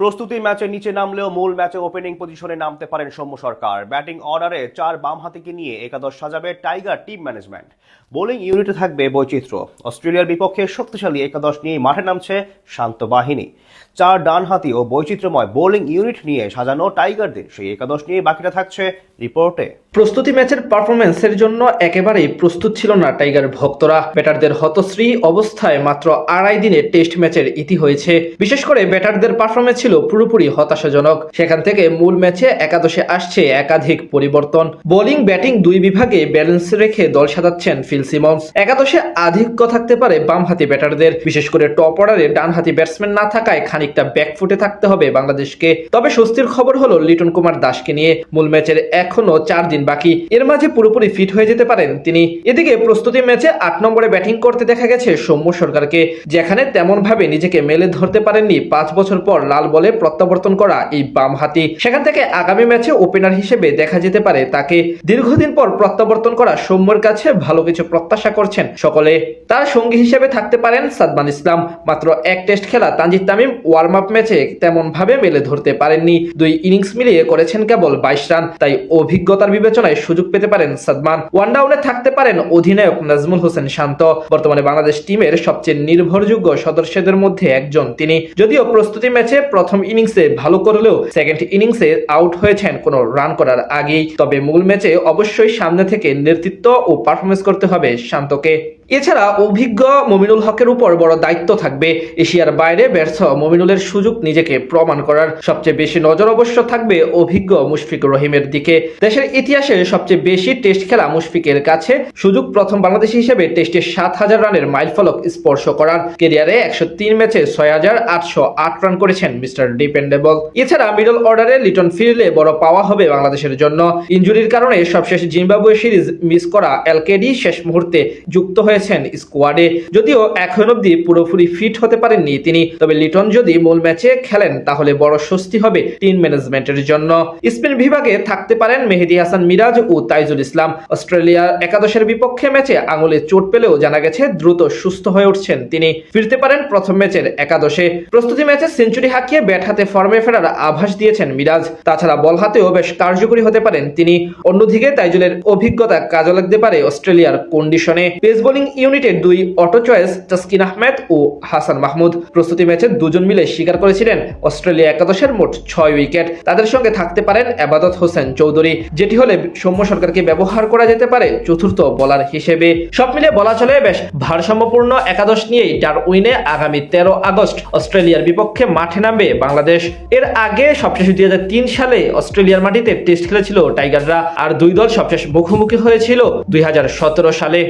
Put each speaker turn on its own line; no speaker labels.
প্রস্তুতি ম্যাচে নিচে নামলেও মূল ম্যাচে ওপেনিং পজিশনে নামতে পারেন সৌম্য সরকার। ব্যাটিং অর্ডারে ৪ বামহাতিকে নিয়ে একাদশ সাজাবে টাইগার টিম ম্যানেজমেন্ট। বোলিং ইউনিটে থাকবে বৈচিত্র্য। অস্ট্রেলিয়ার বিপক্ষে শক্তিশালী একাদশ নিয়ে মাঠে নামছে শান্ত বাহিনী। ৪ ডানহাতি ও বৈচিত্র্যময় বোলিং ইউনিট নিয়ে সাজানো টাইগারদের সেই একাদশ নিয়ে বাকিটা থাকছে রিপোর্টে।
প্রস্তুতি ম্যাচের পারফরম্যান্সের জন্য একেবারেই প্রস্তুত ছিল না টাইগার ভক্তরা। ব্যাটারদের হতশ্রী অবস্থায় মাত্র ২.৫ দিনে টেস্ট ম্যাচের ইতি হয়েছে। বিশেষ করে ব্যাটারদের পারফরম্যান্স ছিল পুরোপুরি হতাশাজনক। সেখান থেকে মূল ম্যাচে একাদশে আসছে একাধিক পরিবর্তন। বোলিং ব্যাটিং দুই বিভাগে ব্যালেন্স রেখে দল সাজাচ্ছেন ফিল সিমন্স। একাদশে আধিক্য থাকতে পারে বামহাতি ব্যাটারদের, বিশেষ করে টপ অর্ডারে ডানহাতি ব্যাটসম্যান না থাকায় খানিকটা ব্যাকফুটে থাকতে হবে বাংলাদেশকে। তবে স্বস্তির খবর হলো লিটন কুমার দাসকে নিয়ে মূল ম্যাচের এখনো ৪ দিন বাকি, এর মাঝে পুরোপুরি ফিট হয়ে যেতে পারেন তিনি। এদিকে প্রস্তুতি ম্যাচে ৮ নম্বরে ব্যাটিং করতে দেখা গেছে সৌম্য সরকারকে, যেখানে তেমন ভাবে নিজেকে মেলে ধরতে পারেননি ৫ বছর পর লাল বলে প্রত্যাবর্তন করা এই বামহাতি। সেখান থেকে আগামী ম্যাচে ওপেনার হিসেবে দেখা যেতে পারে তাকে। দীর্ঘদিন পর প্রত্যাবর্তন করা সৌম্যর কাছে ভালো কিছু প্রত্যাশা করছেন সকলে। তার সঙ্গী হিসেবে থাকতে পারেন সাদমান ইসলাম। মাত্র এক টেস্ট খেলা তানজিদ তামিম ওয়ার্ম আপ ম্যাচে তেমন ভাবে মেলে ধরতে পারেননি। ২ ইনিংস মিলিয়ে করেছেন কেবল ২২ রান, তাই অভিজ্ঞতার বিবেচনায় সুযোগ পেতে পারেন সাদমান। ওয়ানডাউনে থাকতে পারেন অধিনায়ক নাজমুল হোসেন শান্ত। বর্তমানে বাংলাদেশ টিমের সবচেয়ে নির্ভরযোগ্য সদস্যদের মধ্যে একজন তিনি। যদিও প্রস্তুতি ম্যাচে প্রথম ইনিংসে ভালো করলেও সেকেন্ড ইনিংসে আউট হয়েছেন কোনো রান করার আগেই। তবে মূল ম্যাচে অবশ্যই সামনে থেকে নেতৃত্ব ও পারফরমেন্স করতে হবে শান্তকে। এছাড়া অভিজ্ঞ মমিনুল হকের উপর বড় দায়িত্ব থাকবে। এশিয়ার বাইরে ব্যর্থ মমিনুলের সুযোগ নিজেকে প্রমাণ করার। সবচেয়ে বেশি নজর অবশ্য থাকবে অভিজ্ঞ মুশফিকুর রহিমের দিকে। দেশের ইতিহাসে সবচেয়ে বেশি টেস্ট খেলা মুশফিকের কাছে। সুযোগ প্রথম বাংলাদেশি হিসেবে টেস্টে ৭,০০০ রানের মাইলফলক স্পর্শ করার। ক্যারিয়ারে ১০৩ ম্যাচে ৬,৮০৮ রান করেছেন মিস্টার ডিপেন্ডেবল। এছাড়া মিডল অর্ডারে লিটন ফিরলে বড় পাওয়া হবে বাংলাদেশের জন্য। ইনজুরির কারণে সবশেষ জিম্বাবুয়ে সিরিজ মিস করা এলকেডি শেষ মুহূর্তে যুক্ত হয়েছেন স্কোয়াডে। যদিও এখন অব্দি পুরোপুরি ফিট হতে পারেননি তিনি। তবে লিটন যদি মূল ম্যাচে খেলেন তাহলে বড় স্বস্তি হবে টিম ম্যানেজমেন্টের জন্য। স্পিন বিভাগে থাকতে পারেন মেহেদী হাসান মিরাজ ও তাইজুল ইসলাম। অস্ট্রেলিয়া একাদশের বিপক্ষে ম্যাচে আঙুলে চোট পেলেও জানা গেছে দ্রুত সুস্থ হয়ে উঠছেন তিনি। ফিরতে পারেন প্রথম ম্যাচের একাদশে। প্রস্তুতি ম্যাচে সেঞ্চুরি হাঁকিয়ে ব্যাট হাতে ফর্মে ফেরার আভাস দিয়েছেন মিরাজ। তাছাড়া বল হাতেও বেশ কার্যকরী হতে পারেন তিনি। অন্যদিকে তাইজুলের অভিজ্ঞতা কাজে লাগতে পারে অস্ট্রেলিয়ার কন্ডিশনে। পেস বোলিং ইউনিটের ২ অটো চয়েস তাসকিন আহমেদ ও হাসান মাহমুদ। প্রস্তুতি ম্যাচে দুজন মিলে শিকার করেছিলেন অস্ট্রেলিয়া একাদশের মোট ৬ উইকেট। তাদের সঙ্গে থাকতে পারেন এবাদত হোসেন চৌধুরী, যেটি হলে সৌম্য সরকারকে ব্যবহার করা যেতে পারে চতুর্থ বোলার হিসেবে। সব মিলে বলা চলে বেশ ভারসাম্যপূর্ণ একাদশ নিয়েই ডারউইনে আগামী ১৩ আগস্ট অস্ট্রেলিয়ার বিপক্ষে মাঠে নামবে বাংলাদেশ। এর আগে সবশেষ ২০০৩ সালে অস্ট্রেলিয়ার মাটিতে টেস্ট খেলেছিল টাইগাররা। আর দুই দল সবশেষ মুখোমুখি হয়েছিল ২০১৭ সালে।